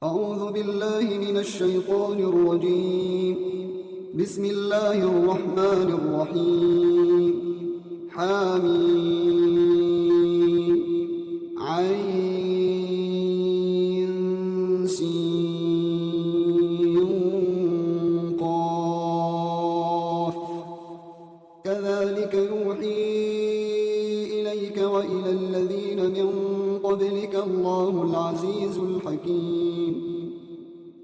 أعوذ بالله من الشيطان الرجيم. بسم الله الرحمن الرحيم. حميم عين سين قاف كذلك يوحي إليك وإلى الذين من قبلك الله العزيز الحكيم.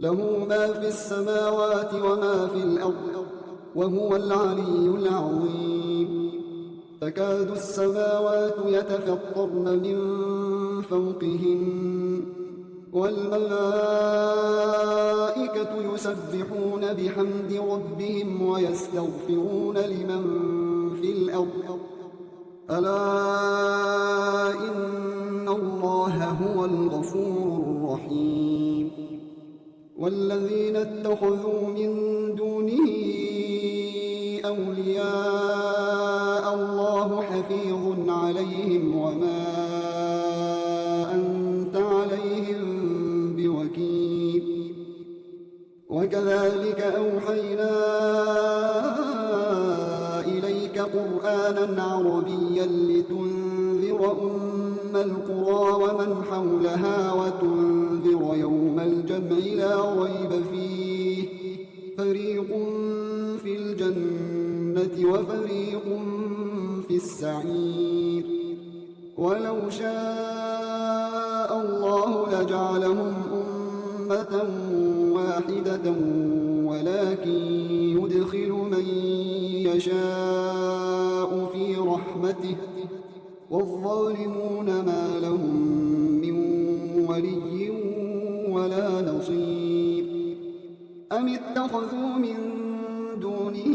له ما في السماوات وما في الأرض وهو العلي العظيم. تكاد السماوات يتفطرن من فوقهن والملائكة يسبحون بحمد ربهم ويستغفرون لمن في الأرض ألا إن الله هو الغفور الرحيم. والذين اتخذوا من دونه أولياء الله حفيظ عليهم وما أنت عليهم بوكيل. وكذلك أوحينا إليك قرآنا عربيا لتنذر أم القرى ومن حولها وتنذر يوم الجمع لا ريب فيه فريق في الجنة وفريق في السعير. ولو شاء الله لجعلهم أمة واحدة ولكن يدخل من يشاء في رحمته والظالمون ما لهم من ولي ولا نصير. أم اتخذوا من دونه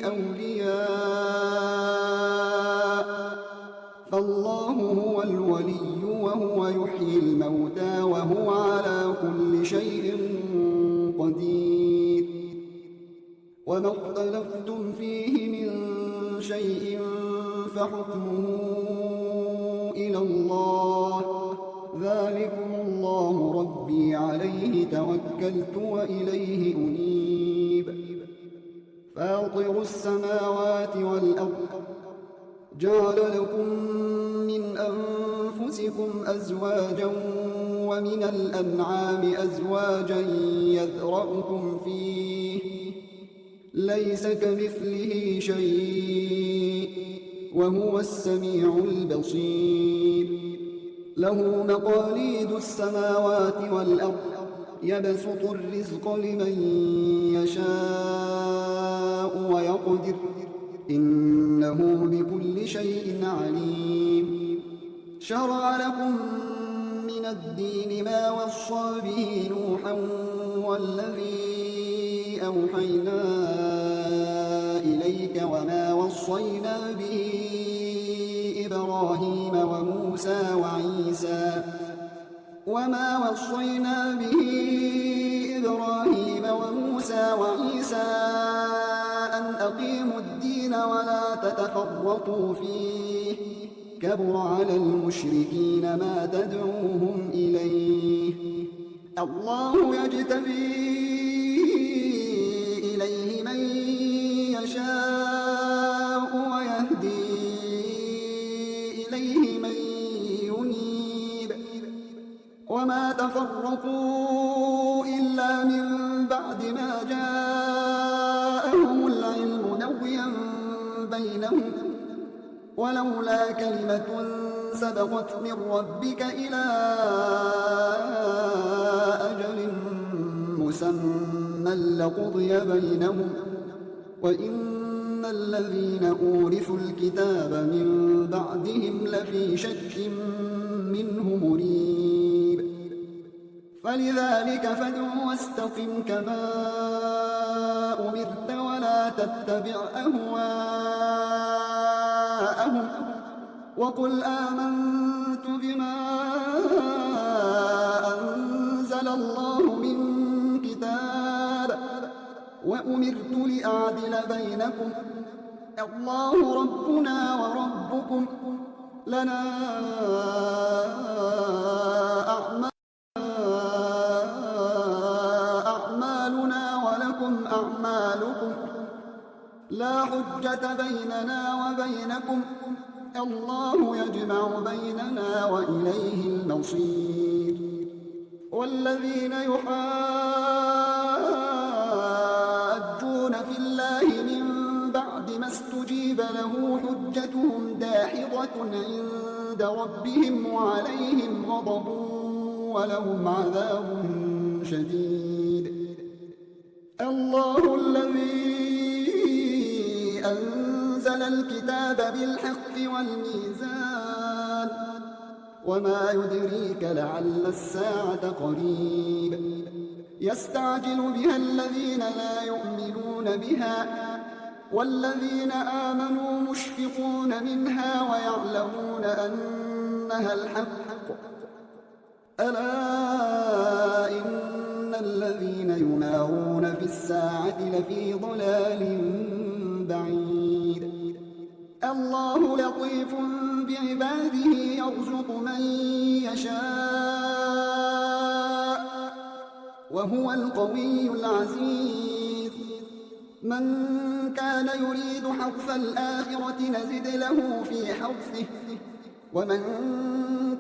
أولياء فالله هو الولي وهو يحيي الموتى وهو على كل شيء قدير. وما اختلفتم فيه من شيء فحكمه إلى الله ذلكم الله ربي عليه توكلت وإليه أنيب. فاطر السماوات والأرض جعل لكم من أنفسكم أزواجا ومن الأنعام أزواجا يذرأكم فيه ليس كمثله شيء وهو السميع البصير. له مقاليد السماوات والأرض يبسط الرزق لمن يشاء ويقدر إنه بكل شيء عليم. شرع لكم من الدين ما وصى به نوحا والذي أوحينا إليك وما وصينا به إبراهيم وموسى وعيسى أن أقيموا الدين ولا تتفرقوا فيه كبر على المشركين ما تدعوهم إليه. الله يجتبي إليه من يشاء ويهدي إليه من ينيب. وما تفرقوا إلا من بعد ما جاءهم العلم بغيا بينهم ولولا كلمة سبقت من ربك إلى أجل مسمى لقضي بينهم وإن الذين أورثوا الكتاب من بعدهم لفي شك منه مريب. فلذلك فادع واستقم كما أمرت ولا تتبع أهواءهم وقل آمنت بما أنزل الله من كتاب وأمرت لأعدل بينكم الله ربنا وربكم لنا أعمالنا لا حجة بيننا وبينكم الله يجمع بيننا وإليه المصير والذين يحاجون في الله من بعد ما استجيب له حجتهم داحضة عند ربهم وعليهم غضب ولهم عذاب شديد الله الذي أنزل الكتاب بالحق والميزان وما يدريك لعل الساعة قريب يستعجل بها الذين لا يؤمنون بها والذين آمنوا مشفقون منها ويعلمون أنها الحق ألا إن الذين يمارون في الساعة لفي ضلال بعيد الله لطيف بعباده يرزق من يشاء وهو القوي العزيز من كان يريد حرث الآخرة نزد له في حرثه ومن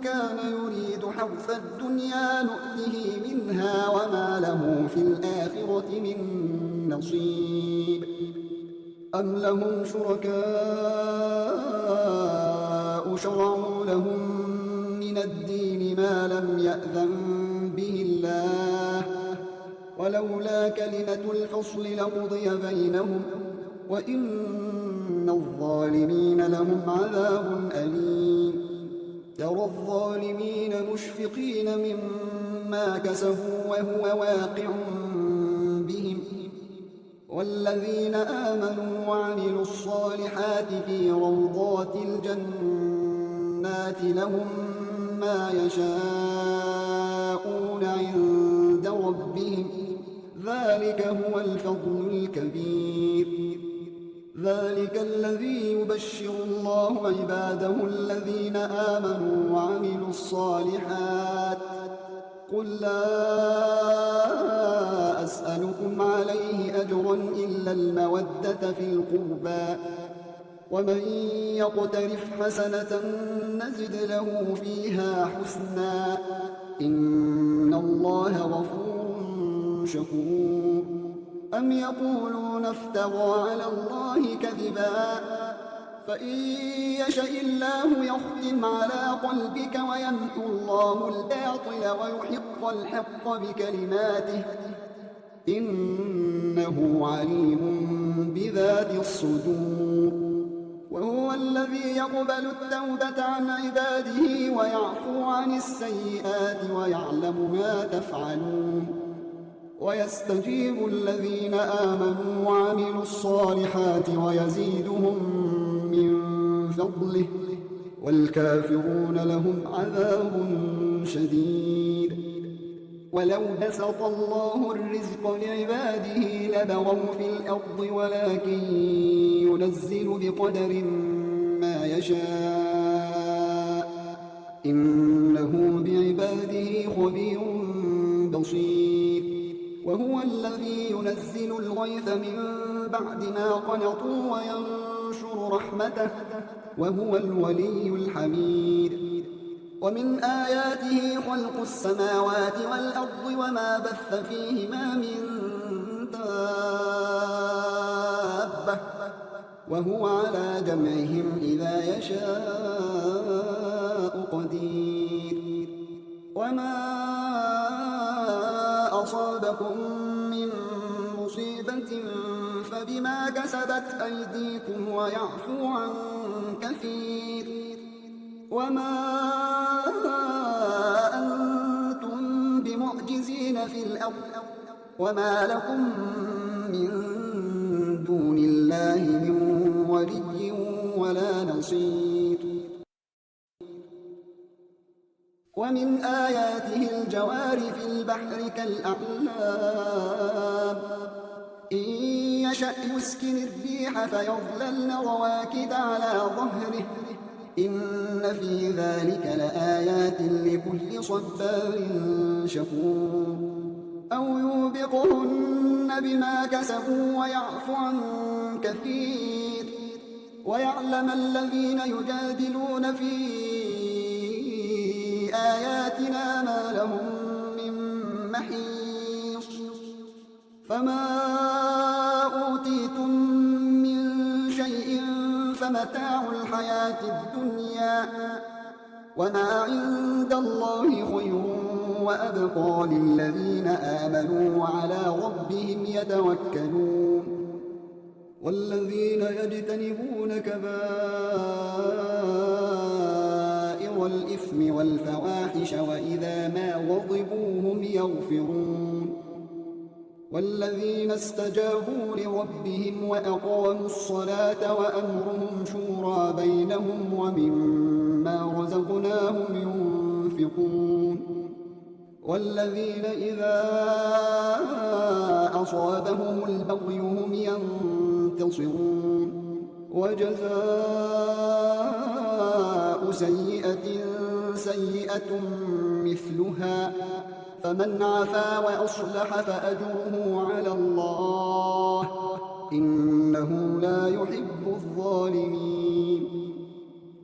كان يريد حرث الدنيا نؤته منها وما له في الآخرة من نصيب أم لهم شركاء شرعوا لهم من الدين ما لم يأذن به الله ولولا كلمة الفصل لقضي بينهم وإن الظالمين لهم عذاب أليم ترى الظالمين مشفقين مما كسبوا وهو واقع بهم والذين آمنوا وعملوا الصالحات في روضات الجنات لهم ما يشاءون عند ربهم ذلك هو الفضل الكبير ذلك الذي يبشر الله عباده الذين آمنوا وعملوا الصالحات قل لا أسألكم عليه أجرا إلا المودة في القربى ومن يقترف حسنة نزد له فيها حسنا إن الله غفور شكور أم يقولون افترى على الله كذبا فإن يشأ الله يختم على قلبك ويمحو الله الباطل ويحق الحق بكلماته إنه عليم بذات الصدور وهو الذي يقبل التوبة عن عباده ويعفو عن السيئات ويعلم ما تفعلون ويستجيب الذين آمنوا وعملوا الصالحات ويزيدهم من فضله والكافرون لهم عذاب شديد ولو بسط الله الرزق لعباده لبغوا في الأرض ولكن ينزل بقدر ما يشاء إنه بعباده خبير بصير وهو الذي ينزل الغيث من بعد ما قنطوا وينشر رحمته وهو الولي الحميد ومن آياته خلق السماوات والأرض وما بث فيهما من دابة وهو على جمعهم إذا يشاء قدير وما أصابكم من مصيبة فبما كسبت أيديكم ويعفو عن كثير وما أنتم بمعجزين في الأرض وما لكم من دون الله من ولي ولا نصير ومن آياته الجوار في البحر كالأعلام إن يشأ يسكن الريح فيظللن رواكد على ظهره إن في ذلك لآيات لكل صبار شكور أو يوبقهن بما كسبوا ويعفو عن كثير ويعلم الذين يجادلون في آياتنا ما لهم من محيص فما أوتيتم من شيء فمتاع الحياة الدنيا وما عند الله خير وأبقى للذين آمنوا وعلى ربهم يتوكلون والذين يجتنبون كبائر الإثم والفواحش وإذا ما غضبوا هم يغفرون والذين استجابوا لربهم وأقاموا الصلاة وأمرهم شورى بينهم ومما رزقناهم ينفقون والذين إذا أصابهم البغي هم ينتصرون وجزاء سيئة سيئة مثلها فمن عفا وأصلح فأجره على الله إنه لا يحب الظالمين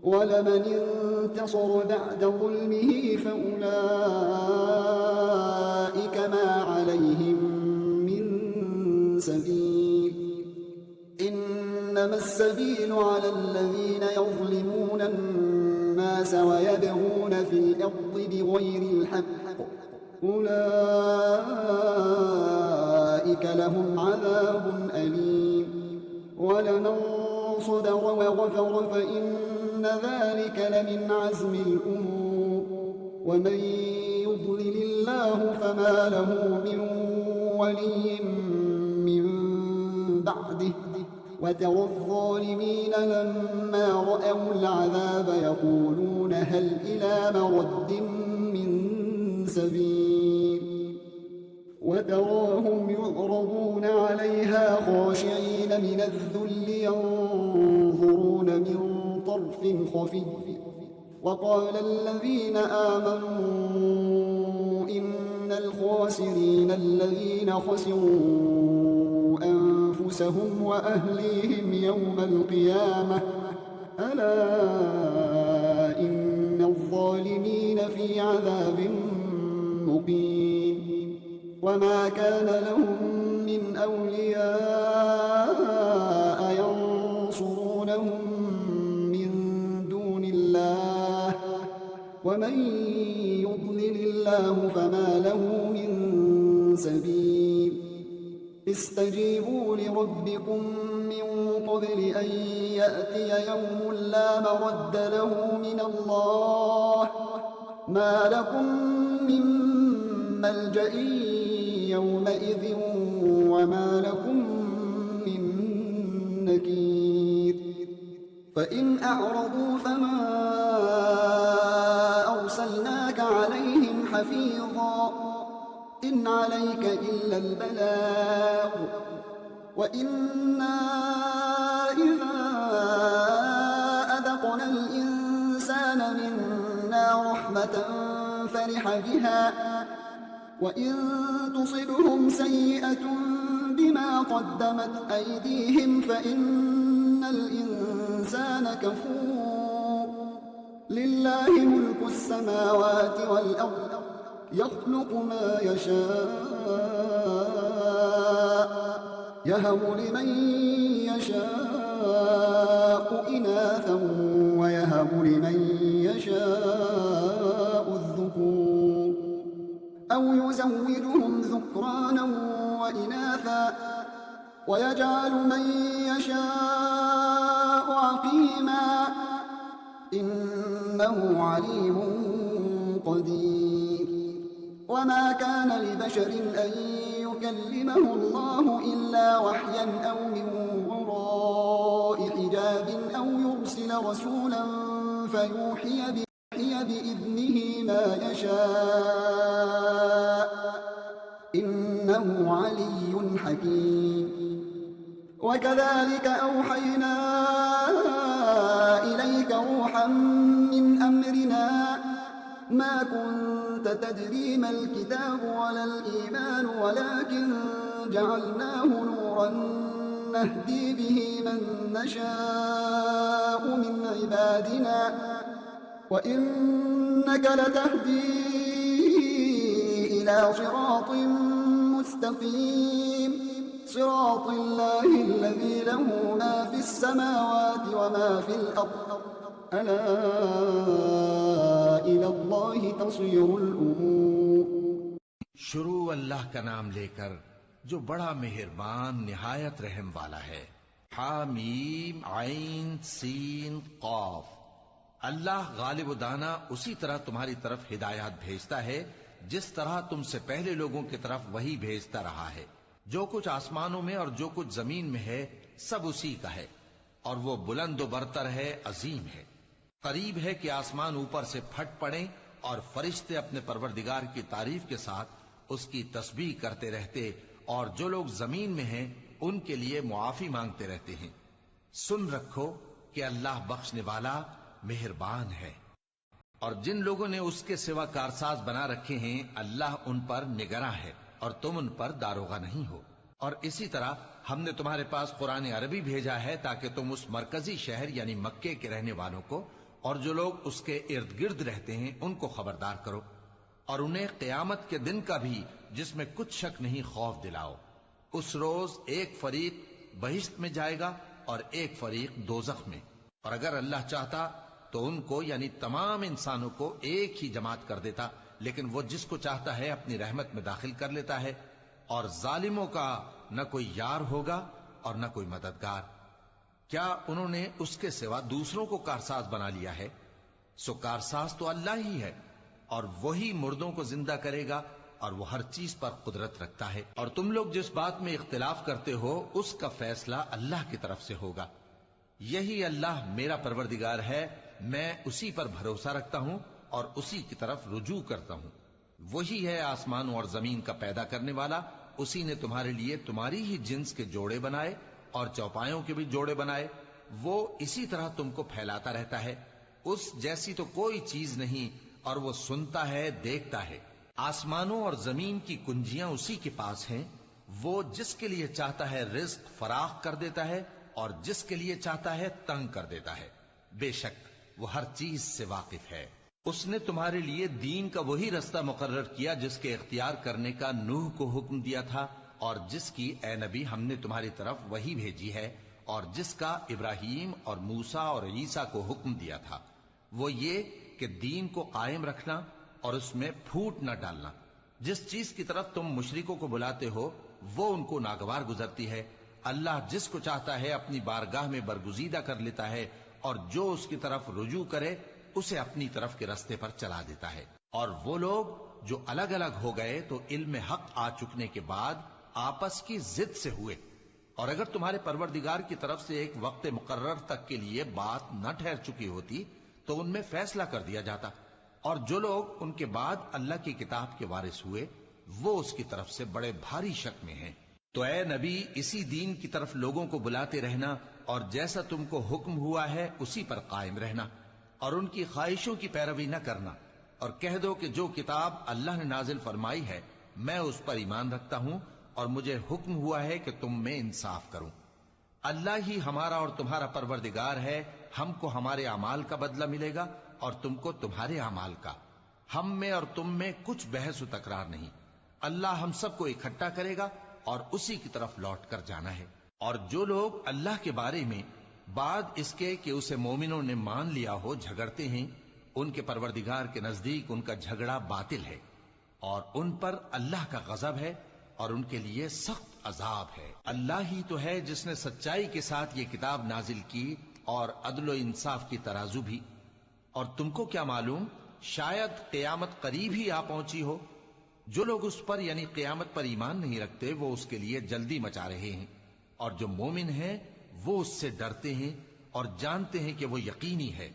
ولمن انتصر بعد ظلمه فأولئك ما عليهم من سبيل إنما السبيل على الذين يظلمون الناس ويبغون في الأرض بغير الحق أولئك لهم عذاب أليم ولمن صبر وغفر فإن ذلك لمن عزم الأمور ومن يضلل الله فما له من ولي من بعده وترى الظالمين لما رأوا العذاب يقولون هل إلى مرد من سبيل وتراهم يعرضون عليها خاشعين من الذل ينظرون من طرف خفي وقال الذين آمنوا إن الخاسرين الذين خسروا أنفسهم وأهليهم يوم القيامة ألا إن الظالمين في عذاب مقيم وما كان لهم من أولياء ينصرونهم من دون الله ومن يضلل الله فما له من سبيل استجيبوا لربكم من قبل أن يأتي يوم لا مرد له من الله ما لكم من ملجأ يومئذ وما لكم من نكير فإن أعرضوا فما أرسلناك عليهم حفيظا إن عليك إلا البلاغ وإنا إذا أذقنا الإنسان منا رحمة فرح بها وإن تصبهم سيئة بما قدمت أيديهم فإن الإنسان كفور لله ملك السماوات والأرض يخلق ما يشاء يهب لمن يشاء إناثا ويهب لمن يشاء الذكور أو يزوجهم ذكرانا وإناثا ويجعل من يشاء عقيما إنه عليم قدير وما كان لبشر أن يكلمه الله إلا وحيا أو من وراء حجاب أو يرسل رسولا فيوحي بإذنه ما يشاء إنه علي حكيم وكذلك أوحينا إليك روحا من أمرنا ما كنت تدري ما الكتاب ولا الإيمان ولكن جعلناه نورا نهدي به من نشاء من عبادنا وإنك لتهدي إلى صراط مستقيم صراط الله الذي له ما في السماوات وما في الأرض ألا إلى الله تصير الأمور. شروع اللہ کا نام لے کر جو بڑا مہربان نہایت رحم والا ہے. حامیم عین سین قاف. اللہ غالب و دانا اسی طرح تمہاری طرف ہدایات بھیجتا ہے جس طرح تم سے پہلے لوگوں کی طرف وہی بھیجتا رہا ہے. جو کچھ آسمانوں میں اور جو کچھ زمین میں ہے سب اسی کا ہے اور وہ بلند و برتر ہے، عظیم ہے. قریب ہے کہ آسمان اوپر سے پھٹ پڑیں اور فرشتے اپنے پروردگار کی تعریف کے ساتھ اس کی تسبیح کرتے رہتے اور جو لوگ زمین میں ہیں ان کے لیے معافی مانگتے رہتے ہیں. سن رکھو کہ اللہ بخشنے والا مہربان ہے. اور جن لوگوں نے اس کے سوا کارساز بنا رکھے ہیں اللہ ان پر نگراں ہے اور تم ان پر داروغہ نہیں ہو. اور اسی طرح ہم نے تمہارے پاس قرآن عربی بھیجا ہے تاکہ تم اس مرکزی شہر یعنی مکے کے رہنے والوں کو اور جو لوگ اس کے ارد گرد رہتے ہیں ان کو خبردار کرو اور انہیں قیامت کے دن کا بھی جس میں کچھ شک نہیں خوف دلاؤ. اس روز ایک فریق بہشت میں جائے گا اور ایک فریق دوزخ میں. اور اگر اللہ چاہتا تو ان کو یعنی تمام انسانوں کو ایک ہی جماعت کر دیتا، لیکن وہ جس کو چاہتا ہے اپنی رحمت میں داخل کر لیتا ہے. اور ظالموں کا نہ کوئی یار ہوگا اور نہ کوئی مددگار. کیا انہوں نے اس کے سوا دوسروں کو کارساز بنا لیا ہے؟ سو کارساز تو اللہ ہی ہے اور وہی مردوں کو زندہ کرے گا اور وہ ہر چیز پر قدرت رکھتا ہے. اور تم لوگ جس بات میں اختلاف کرتے ہو اس کا فیصلہ اللہ کی طرف سے ہوگا. یہی اللہ میرا پروردگار ہے، میں اسی پر بھروسہ رکھتا ہوں اور اسی کی طرف رجوع کرتا ہوں. وہی ہے آسمانوں اور زمین کا پیدا کرنے والا. اسی نے تمہارے لیے تمہاری ہی جنس کے جوڑے بنائے اور چوپایوں کے بھی جوڑے بنائے. وہ اسی طرح تم کو پھیلاتا رہتا ہے. اس جیسی تو کوئی چیز نہیں اور وہ سنتا ہے، دیکھتا ہے. آسمانوں اور زمین کی کنجیاں اسی کے پاس ہیں. وہ جس کے لیے چاہتا ہے رزق فراخ کر دیتا ہے اور جس کے لیے چاہتا ہے تنگ کر دیتا ہے. بے شک وہ ہر چیز سے واقف ہے. اس نے تمہارے لیے دین کا وہی رستہ مقرر کیا جس کے اختیار کرنے کا نوح کو حکم دیا تھا اور جس کی اے نبی ہم نے تمہاری طرف وہی بھیجی ہے اور جس کا ابراہیم اور موسیٰ اور عیسیٰ کو حکم دیا تھا. وہ یہ کہ دین کو قائم رکھنا اور اس میں پھوٹ نہ ڈالنا. جس چیز کی طرف تم مشرکوں کو بلاتے ہو وہ ان کو ناگوار گزرتی ہے. اللہ جس کو چاہتا ہے اپنی بارگاہ میں برگزیدہ کر لیتا ہے اور جو اس کی طرف رجوع کرے اسے اپنی طرف کے رستے پر چلا دیتا ہے. اور وہ لوگ جو الگ الگ ہو گئے تو علم حق آ چکنے کے بعد آپس کی ضد سے ہوئے. اور اگر تمہارے پروردگار کی طرف سے ایک وقت مقرر تک کے لیے بات نہ ٹھہر چکی ہوتی تو ان میں فیصلہ کر دیا جاتا. اور جو لوگ ان کے بعد اللہ کی کتاب کے وارث ہوئے وہ اس کی طرف سے بڑے بھاری شک میں ہیں. تو اے نبی اسی دین کی طرف لوگوں کو بلاتے رہنا اور جیسا تم کو حکم ہوا ہے اسی پر قائم رہنا اور ان کی خواہشوں کی پیروی نہ کرنا. اور کہہ دو کہ جو کتاب اللہ نے نازل فرمائی ہے میں اس پر ایمان رکھتا ہوں اور مجھے حکم ہوا ہے کہ تم میں انصاف کروں. اللہ ہی ہمارا اور تمہارا پروردگار ہے. ہم کو ہمارے اعمال کا بدلہ ملے گا اور تم کو تمہارے اعمال کا. ہم میں اور تم میں کچھ بحث و تکرار نہیں. اللہ ہم سب کو اکٹھا کرے گا اور اسی کی طرف لوٹ کر جانا ہے. اور جو لوگ اللہ کے بارے میں بعد اس کے کہ اسے مومنوں نے مان لیا ہو جھگڑتے ہیں ان کے پروردگار کے نزدیک ان کا جھگڑا باطل ہے اور ان پر اللہ کا غضب ہے اور ان کے لیے سخت عذاب ہے. اللہ ہی تو ہے جس نے سچائی کے ساتھ یہ کتاب نازل کی اور عدل و انصاف کی ترازو بھی. اور تم کو کیا معلوم شاید قیامت قریب ہی آ پہنچی ہو. جو لوگ اس پر یعنی قیامت پر ایمان نہیں رکھتے وہ اس کے لیے جلدی مچا رہے ہیں اور جو مومن ہیں وہ اس سے ڈرتے ہیں اور جانتے ہیں کہ وہ یقینی ہے.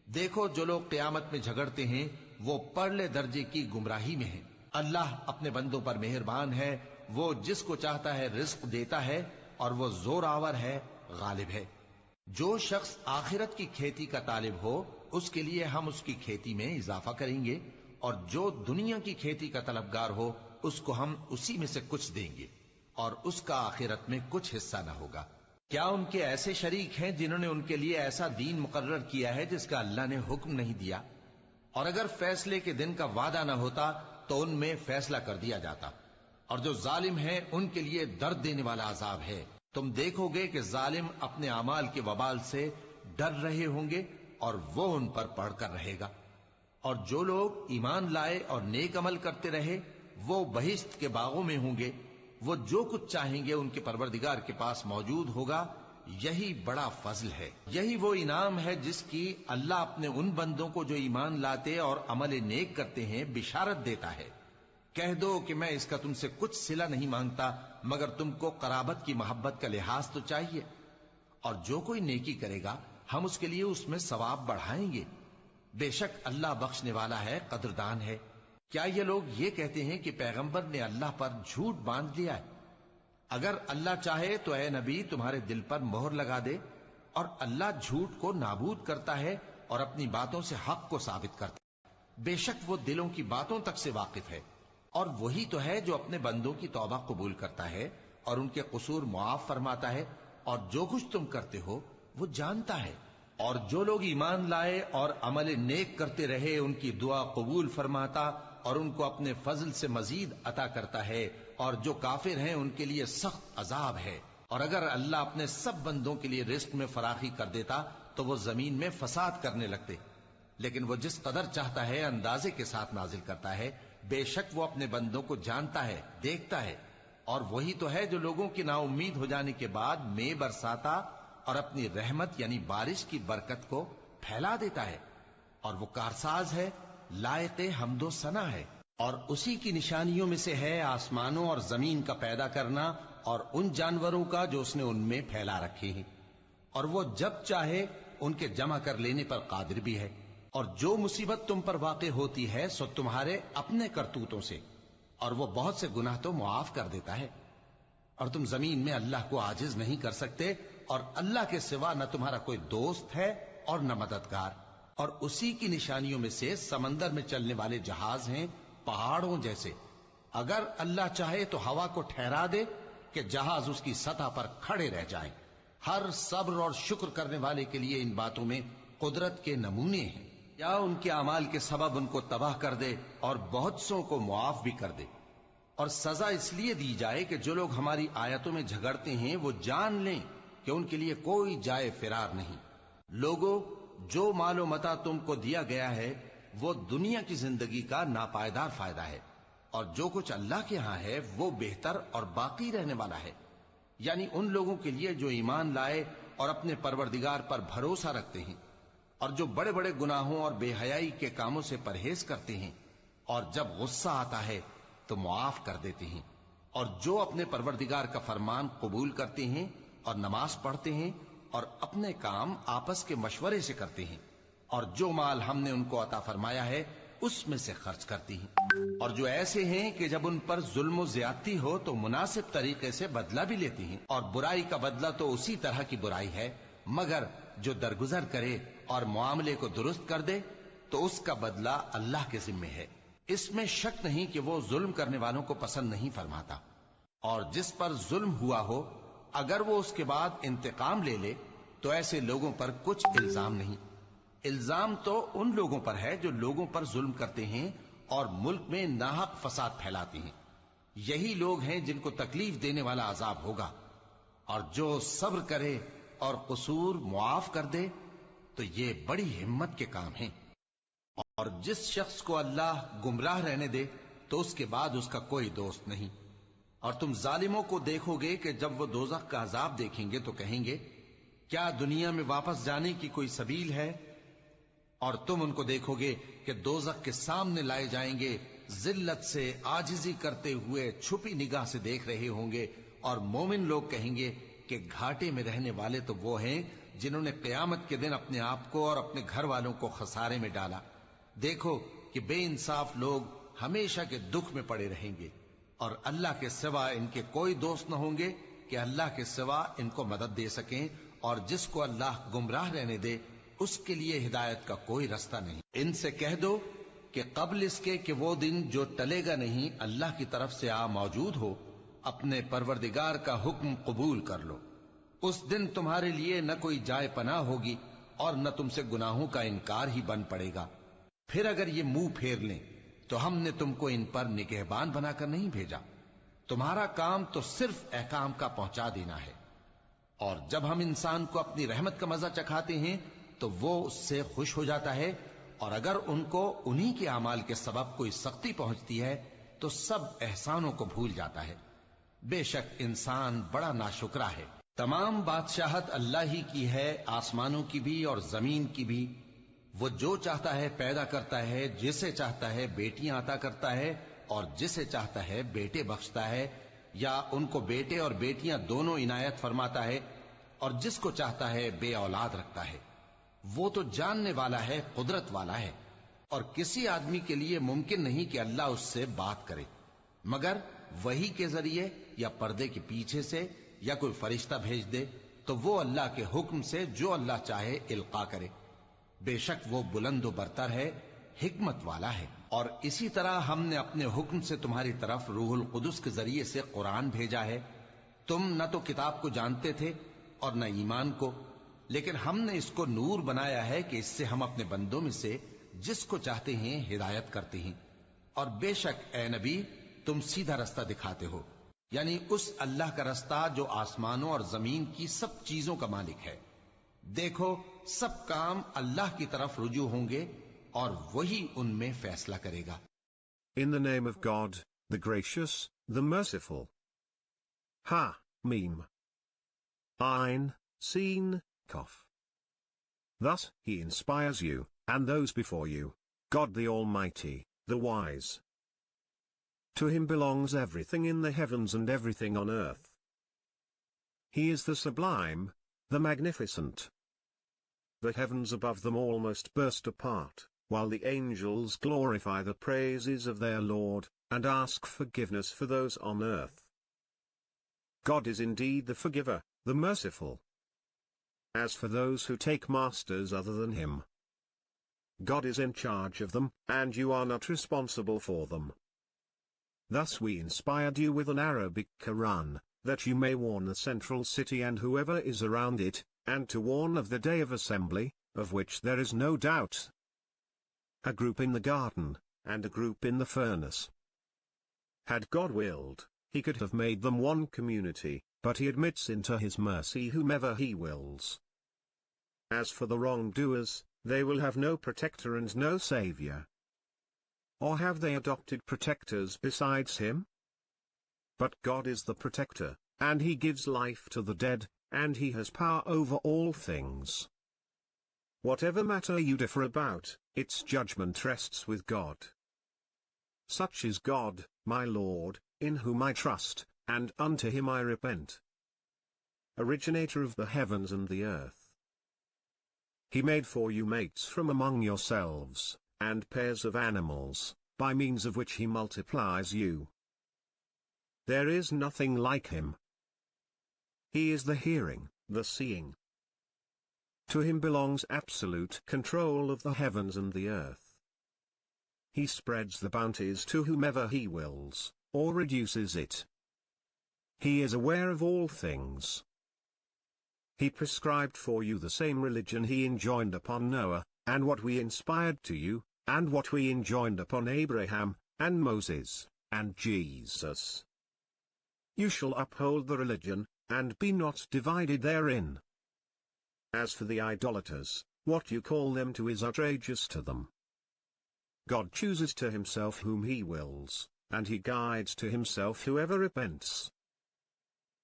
دیکھو جو لوگ قیامت میں جھگڑتے ہیں وہ پرلے درجے کی گمراہی میں ہیں. اللہ اپنے بندوں پر مہربان ہے. وہ جس کو چاہتا ہے رزق دیتا ہے اور وہ زور آور ہے، غالب ہے. جو شخص آخرت کی کھیتی کا طالب ہو اس کے لیے ہم اس کی کھیتی میں اضافہ کریں گے اور جو دنیا کی کھیتی کا طلبگار ہو اس کو ہم اسی میں سے کچھ دیں گے. اور اس کا آخرت میں کچھ حصہ نہ ہوگا۔ کیا ان کے ایسے شریک ہیں جنہوں نے ان کے لیے ایسا دین مقرر کیا ہے جس کا اللہ نے حکم نہیں دیا؟ اور اگر فیصلے کے دن کا وعدہ نہ ہوتا تو ان میں فیصلہ کر دیا جاتا، اور جو ظالم ہیں ان کے لیے درد دینے والا عذاب ہے۔ تم دیکھو گے کہ ظالم اپنے اعمال کے وبال سے ڈر رہے ہوں گے اور وہ ان پر پڑھ کر رہے گا، اور جو لوگ ایمان لائے اور نیک عمل کرتے رہے وہ بہشت کے باغوں میں ہوں گے، وہ جو کچھ چاہیں گے ان کے پروردگار کے پاس موجود ہوگا۔ یہی بڑا فضل ہے، یہی وہ انعام ہے جس کی اللہ اپنے ان بندوں کو جو ایمان لاتے اور عمل نیک کرتے ہیں بشارت دیتا ہے۔ کہہ دو کہ میں اس کا تم سے کچھ صلہ نہیں مانگتا مگر تم کو قرابت کی محبت کا لحاظ تو چاہیے، اور جو کوئی نیکی کرے گا ہم اس کے لیے اس میں ثواب بڑھائیں گے۔ بے شک اللہ بخشنے والا ہے، قدردان ہے۔ کیا یہ لوگ یہ کہتے ہیں کہ پیغمبر نے اللہ پر جھوٹ باندھ لیا ہے؟ اگر اللہ چاہے تو اے نبی تمہارے دل پر مہر لگا دے، اور اللہ جھوٹ کو نابود کرتا ہے اور اپنی باتوں سے حق کو ثابت کرتا ہے۔ بے شک وہ دلوں کی باتوں تک سے واقف ہے، اور وہی تو ہے جو اپنے بندوں کی توبہ قبول کرتا ہے اور ان کے قصور معاف فرماتا ہے، اور جو کچھ تم کرتے ہو وہ جانتا ہے۔ اور جو لوگ ایمان لائے اور عمل نیک کرتے رہے ان کی دعا قبول فرماتا اور ان کو اپنے فضل سے مزید عطا کرتا ہے، اور جو کافر ہیں ان کے لیے سخت عذاب ہے۔ اور اگر اللہ اپنے سب بندوں کے لیے رزق میں فراخی کر دیتا تو وہ زمین میں فساد کرنے لگتے، لیکن وہ جس قدر چاہتا ہے اندازے کے ساتھ نازل کرتا ہے۔ بے شک وہ اپنے بندوں کو جانتا ہے، دیکھتا ہے، اور وہی تو ہے جو لوگوں کی نا امید ہو جانے کے بعد میں برساتا اور اپنی رحمت یعنی بارش کی برکت کو پھیلا دیتا ہے، اور وہ کارساز ہے، لائق حمد و ثنا ہے۔ اور اسی کی نشانیوں میں سے ہے آسمانوں اور زمین کا پیدا کرنا اور ان جانوروں کا جو اس نے ان میں پھیلا رکھے ہیں، اور وہ جب چاہے ان کے جمع کر لینے پر قادر بھی ہے۔ اور جو مصیبت تم پر واقع ہوتی ہے سو تمہارے اپنے کرتوتوں سے، اور وہ بہت سے گناہ تو معاف کر دیتا ہے۔ اور تم زمین میں اللہ کو عاجز نہیں کر سکتے، اور اللہ کے سوا نہ تمہارا کوئی دوست ہے اور نہ مددگار۔ اور اسی کی نشانیوں میں سے سمندر میں چلنے والے جہاز ہیں پہاڑوں جیسے۔ اگر اللہ چاہے تو ہوا کو ٹھہرا دے کہ جہاز اس کی سطح پر کھڑے رہ جائیں۔ ہر صبر اور شکر کرنے والے کے لیے ان باتوں میں قدرت کے نمونے ہیں۔ یا ان کے اعمال کے سبب ان کو تباہ کر دے اور بہت سوں کو معاف بھی کر دے۔ اور سزا اس لیے دی جائے کہ جو لوگ ہماری آیتوں میں جھگڑتے ہیں وہ جان لیں کہ ان کے لیے کوئی جائے فرار نہیں۔ لوگوں، جو مال و متاع تم کو دیا گیا ہے وہ دنیا کی زندگی کا ناپائیدار فائدہ ہے، اور جو کچھ اللہ کے ہاں ہے وہ بہتر اور باقی رہنے والا ہے، یعنی ان لوگوں کے لیے جو ایمان لائے اور اپنے پروردگار پر بھروسہ رکھتے ہیں، اور جو بڑے بڑے گناہوں اور بے حیائی کے کاموں سے پرہیز کرتے ہیں، اور جب غصہ آتا ہے تو معاف کر دیتے ہیں، اور جو اپنے پروردگار کا فرمان قبول کرتے ہیں اور نماز پڑھتے ہیں اور اپنے کام آپس کے مشورے سے کرتے ہیں، اور جو مال ہم نے ان کو عطا فرمایا ہے اس میں سے خرچ کرتی ہیں۔ اور جو ایسے ہیں کہ جب ان پر ظلم و زیادتی ہو تو مناسب طریقے سے بدلہ بھی لیتی ہیں، اور برائی کا بدلہ تو اسی طرح کی برائی ہے، مگر جو درگزر کرے اور معاملے کو درست کر دے تو اس کا بدلہ اللہ کے ذمے ہے۔ اس میں شک نہیں کہ وہ ظلم کرنے والوں کو پسند نہیں فرماتا۔ اور جس پر ظلم ہوا ہو اگر وہ اس کے بعد انتقام لے لے تو ایسے لوگوں پر کچھ الزام نہیں۔ الزام تو ان لوگوں پر ہے جو لوگوں پر ظلم کرتے ہیں اور ملک میں ناحق فساد پھیلاتے ہیں۔ یہی لوگ ہیں جن کو تکلیف دینے والا عذاب ہوگا۔ اور جو صبر کرے اور قصور معاف کر دے تو یہ بڑی ہمت کے کام ہیں۔ اور جس شخص کو اللہ گمراہ رہنے دے تو اس کے بعد اس کا کوئی دوست نہیں۔ اور تم ظالموں کو دیکھو گے کہ جب وہ دوزخ کا عذاب دیکھیں گے تو کہیں گے کیا دنیا میں واپس جانے کی کوئی سبیل ہے؟ اور تم ان کو دیکھو گے کہ دوزخ کے سامنے لائے جائیں گے، ذلت سے عاجزی کرتے ہوئے چھپی نگاہ سے دیکھ رہے ہوں گے، اور مومن لوگ کہیں گے کہ گھاٹے میں رہنے والے تو وہ ہیں جنہوں نے قیامت کے دن اپنے آپ کو اور اپنے گھر والوں کو خسارے میں ڈالا۔ دیکھو کہ بے انصاف لوگ ہمیشہ کے دکھ میں پڑے رہیں گے، اور اللہ کے سوا ان کے کوئی دوست نہ ہوں گے کہ اللہ کے سوا ان کو مدد دے سکیں، اور جس کو اللہ گمراہ رہنے دے اس کے لیے ہدایت کا کوئی رستہ نہیں۔ ان سے کہہ دو کہ قبل اس کے کہ وہ دن جو ٹلے گا نہیں اللہ کی طرف سے موجود ہو، अपने परवरदिगार का हुक्म कबूल कर लो। उस दिन तुम्हारे लिए न कोई जाए पनाह होगी और न तुमसे गुनाहों का इनकार ही बन पड़ेगा। फिर अगर ये मुंह फेर लें तो हमने तुमको इन पर निगहबान बनाकर नहीं भेजा। तुम्हारा काम तो सिर्फ अहकाम का पहुंचा देना है। और जब हम इंसान को अपनी रहमत का मजा चखाते हैं तो वो उससे खुश हो जाता है, और अगर उनको उन्हीं के अमाल के सबब कोई सख्ती पहुंचती है तो सब एहसानों को भूल जाता है। बेशक इंसान बड़ा नाशुक्रा है। तमाम बादशाहत अल्लाह ही की है, आसमानों की भी और जमीन की भी। वो जो चाहता है पैदा करता है, जिसे चाहता है बेटियां अता करता है और जिसे चाहता है बेटे बख्शता है, या उनको बेटे और बेटियां दोनों इनायत फरमाता है, और जिसको चाहता है बे औलाद रखता है। वो तो जानने वाला है, कुदरत वाला है, और किसी आदमी के लिए मुमकिन नहीं कि अल्लाह उससे बात करे मगर वही के जरिए या पर्दे के पीछे से, या कोई फरिश्ता भेज दे तो वो अल्लाह के हुक्म से जो अल्लाह चाहे इल्का करे। बेशक वो बुलंद बरतर है, हिकमत वाला है। और इसी तरह हमने अपने हुक्म से तुम्हारी तरफ रूहुल कुदस के जरिए से कुरान भेजा है। तुम न तो किताब को जानते थे और न ईमान को, लेकिन हमने इसको नूर बनाया है कि इससे हम अपने बंदों में से जिसको चाहते हैं हिदायत करते हैं। और बेशक ए नबी, तुम सीधा रास्ता दिखाते हो, यानी उस अल्लाह का रास्ता जो आसमानों और जमीन की सब चीजों का मालिक है। देखो, सब काम अल्लाह की तरफ रुजू होंगे और वही उनमें फैसला करेगा। In the name of God, the gracious, the merciful. Ha, Mim. Ain, Sin, Kaf. Thus he inspires you, and those before you, God the Almighty, the wise. To him belongs everything in the heavens and everything on earth. He is the sublime, the magnificent. The heavens above them almost burst apart, while the angels glorify the praises of their Lord, and ask forgiveness for those on earth. God is indeed the forgiver, the merciful. As for those who take masters other than him, God is in charge of them, and you are not responsible for them. Thus we inspired you with an Arabic Quran, that you may warn the central city and whoever is around it, and to warn of the day of assembly, of which there is no doubt. A group in the garden, and a group in the furnace. Had God willed, he could have made them one community, but he admits into his mercy whomever he wills. As for the wrongdoers, they will have no protector and no savior. Or have they adopted protectors besides him? But God is the protector, and he gives life to the dead, and he has power over all things. Whatever matter you differ about, its judgment rests with God. Such is God, my Lord, in whom I trust, and unto him I repent. Originator of the heavens and the earth. He made for you mates from among yourselves, and pairs of animals, by means of which he multiplies you. There is nothing like him. He is the hearing, the seeing. To him belongs absolute control of the heavens and the earth. He spreads the bounties to whomever he wills, or reduces it. He is aware of all things. He prescribed for you the same religion he enjoined upon Noah, and what we inspired to you, and what we enjoined upon Abraham, and Moses, and Jesus. You shall uphold the religion, and be not divided therein. As for the idolaters, what you call them to is outrageous to them. God chooses to himself whom he wills, and he guides to himself whoever repents.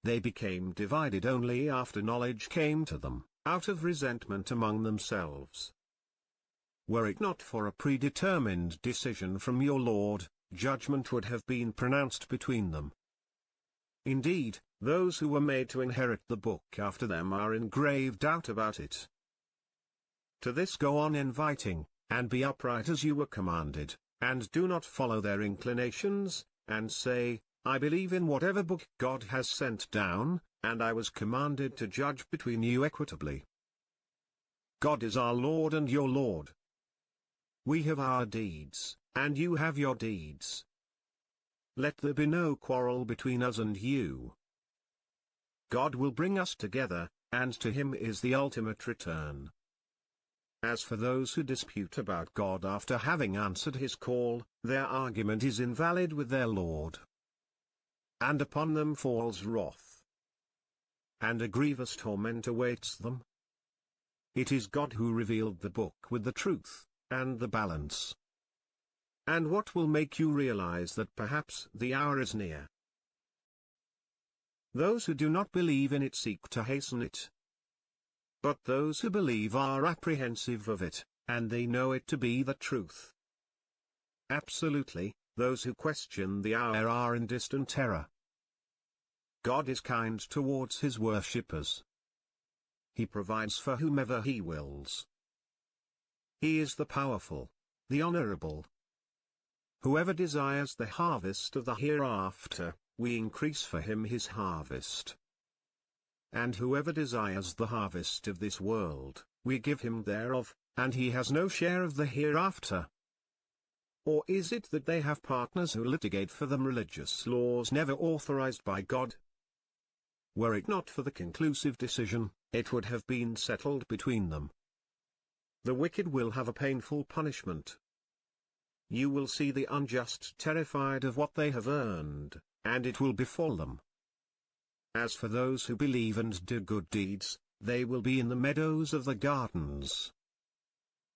They became divided only after knowledge came to them, out of resentment among themselves. Were it not for a predetermined decision from your Lord, judgment would have been pronounced between them. Indeed, those who were made to inherit the book after them are in grave doubt about it. To this go on inviting, and be upright as you were commanded, and do not follow their inclinations, and say, I believe in whatever book God has sent down, and I was commanded to judge between you equitably. God is our Lord and your Lord. We have our deeds, and you have your deeds. let there be no quarrel between us and you. God will bring us together, and to him is the ultimate return. As for those who dispute about God after having answered his call, their argument is invalid with their Lord. And upon them falls wrath. And a grievous torment awaits them. It is God who revealed the book with the truth, and the balance. And what will make you realize that perhaps the hour is near? Those who do not believe in it seek to hasten it. But those who believe are apprehensive of it, and they know it to be the truth. Absolutely, those who question the hour are in distant terror. God is kind towards his worshippers. He provides for whomever he wills. He is the powerful, the honorable. Whoever desires the harvest of the hereafter, we increase for him his harvest. And whoever desires the harvest of this world, we give him thereof, and he has no share of the hereafter. Or is it that they have partners who litigate for them religious laws never authorized by God? Were it not for the conclusive decision, it would have been settled between them. The wicked will have a painful punishment. You will see the unjust terrified of what they have earned, and it will befall them. As for those who believe and do good deeds, they will be in the meadows of the gardens.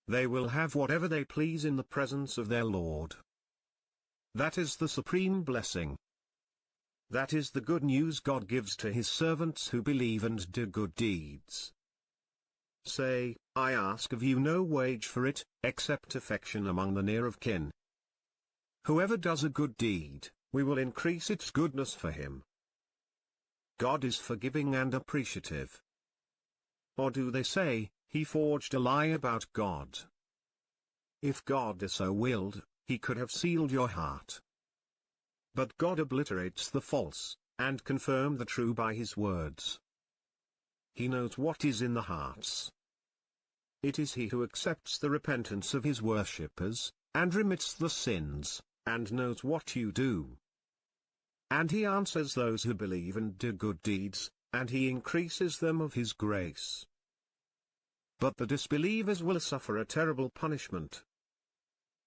They will have whatever they please in the presence of their Lord. That is the supreme blessing. That is the good news God gives to his servants who believe and do good deeds. Say, I ask of you no wage for it, except affection among the near of kin. Whoever does a good deed, we will increase its goodness for him. God is forgiving and appreciative. Or do they say, he forged a lie about God? If God so willed, he could have sealed your heart. But God obliterates the false, and confirms the true by his words. He knows what is in the hearts. It is he who accepts the repentance of his worshippers, and remits the sins, and knows what you do. And he answers those who believe and do good deeds, and he increases them of his grace. But the disbelievers will suffer a terrible punishment.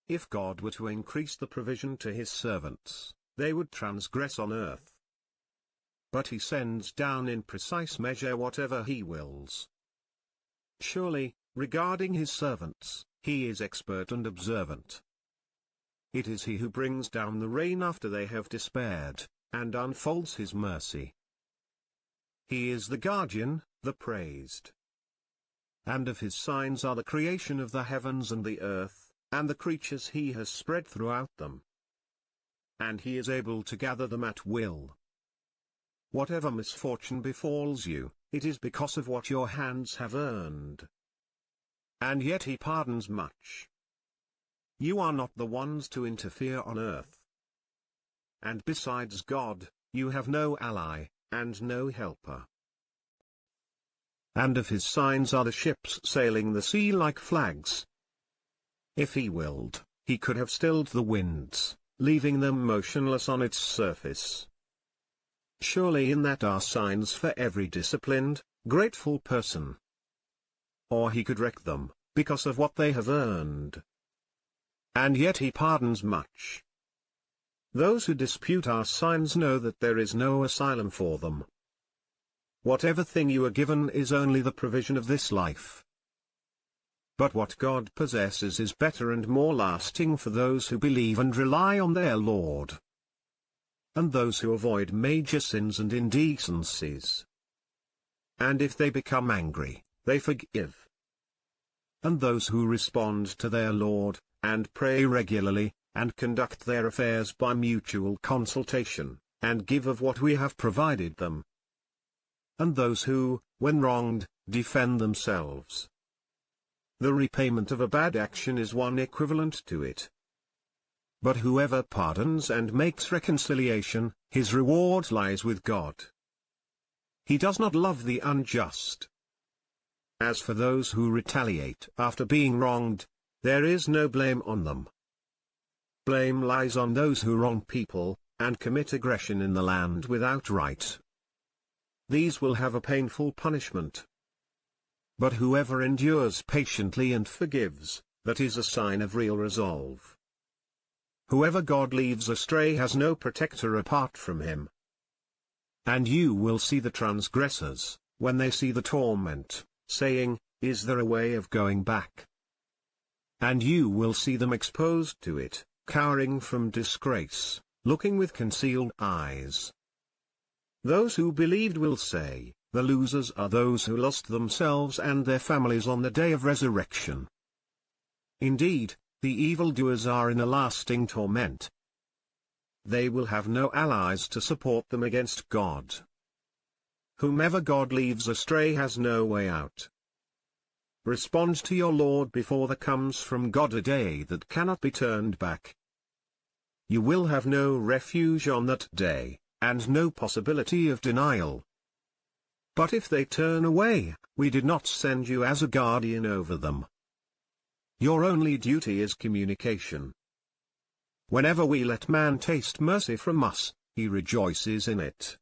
If God were to increase the provision to his servants, they would transgress on earth. But he sends down in precise measure whatever he wills. Surely, regarding his servants, he is expert and observant. It is he who brings down the rain after they have despaired, and unfolds his mercy. He is the guardian, the praised. And of his signs are the creation of the heavens and the earth, and the creatures he has spread throughout them. And he is able to gather them at will. Whatever misfortune befalls you, it is because of what your hands have earned. And yet he pardons much. You are not the ones to interfere on earth. And besides God, you have no ally, and no helper. And of his signs are the ships sailing the sea like flags. If he willed, he could have stilled the winds, leaving them motionless on its surface. Surely in that are signs for every disciplined, grateful person. Or he could wreck them, because of what they have earned. And yet he pardons much. Those who dispute our signs know that there is no asylum for them. Whatever thing you are given is only the provision of this life. But what God possesses is better and more lasting for those who believe and rely on their Lord. And those who avoid major sins and indecencies. And if they become angry, they forgive. And those who respond to their Lord, and pray regularly, and conduct their affairs by mutual consultation, and give of what we have provided them. And those who, when wronged, defend themselves. The repayment of a bad action is one equivalent to it. But whoever pardons and makes reconciliation, his reward lies with God. He does not love the unjust. As for those who retaliate after being wronged, there is no blame on them. Blame lies on those who wrong people, and commit aggression in the land without right. These will have a painful punishment. But whoever endures patiently and forgives, that is a sign of real resolve. Whoever God leaves astray has no protector apart from him. And you will see the transgressors, when they see the torment, saying, "Is there a way of going back?" And you will see them exposed to it, cowering from disgrace, looking with concealed eyes. Those who believed will say, "The losers are those who lost themselves and their families on the day of resurrection." Indeed, the evildoers are in a lasting torment. They will have no allies to support them against God. Whomever God leaves astray has no way out. Respond to your Lord before there comes from God a day that cannot be turned back. You will have no refuge on that day, and no possibility of denial. But if they turn away, we did not send you as a guardian over them. Your only duty is communication. Whenever we let man taste mercy from us, he rejoices in it.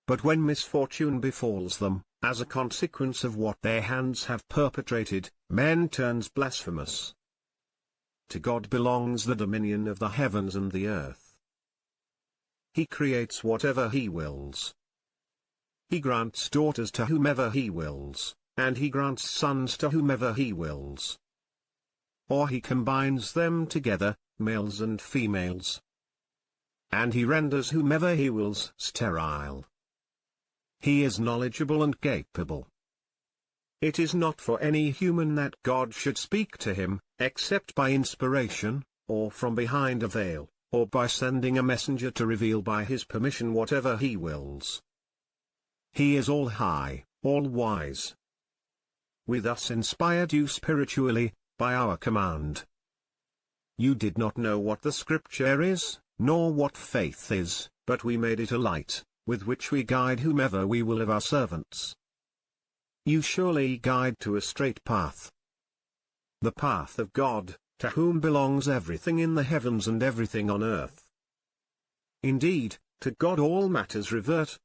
But when misfortune befalls them, as a consequence of what their hands have perpetrated, man turns blasphemous. To God belongs the dominion of the heavens and the earth. He creates whatever he wills. He grants daughters to whomever he wills, and he grants sons to whomever he wills. Or he combines them together, males and females. And he renders whomever he wills sterile. He is knowledgeable and capable. It is not for any human that God should speak to him, except by inspiration, or from behind a veil, or by sending a messenger to reveal by his permission whatever he wills. He is all high, all wise. We thus inspired you spiritually, by our command. You did not know what the Scripture is, nor what faith is, but we made it a light, with which we guide whomever we will of our servants. You surely guide to a straight path. The path of God, to whom belongs everything in the heavens and everything on earth. Indeed, to God all matters revert,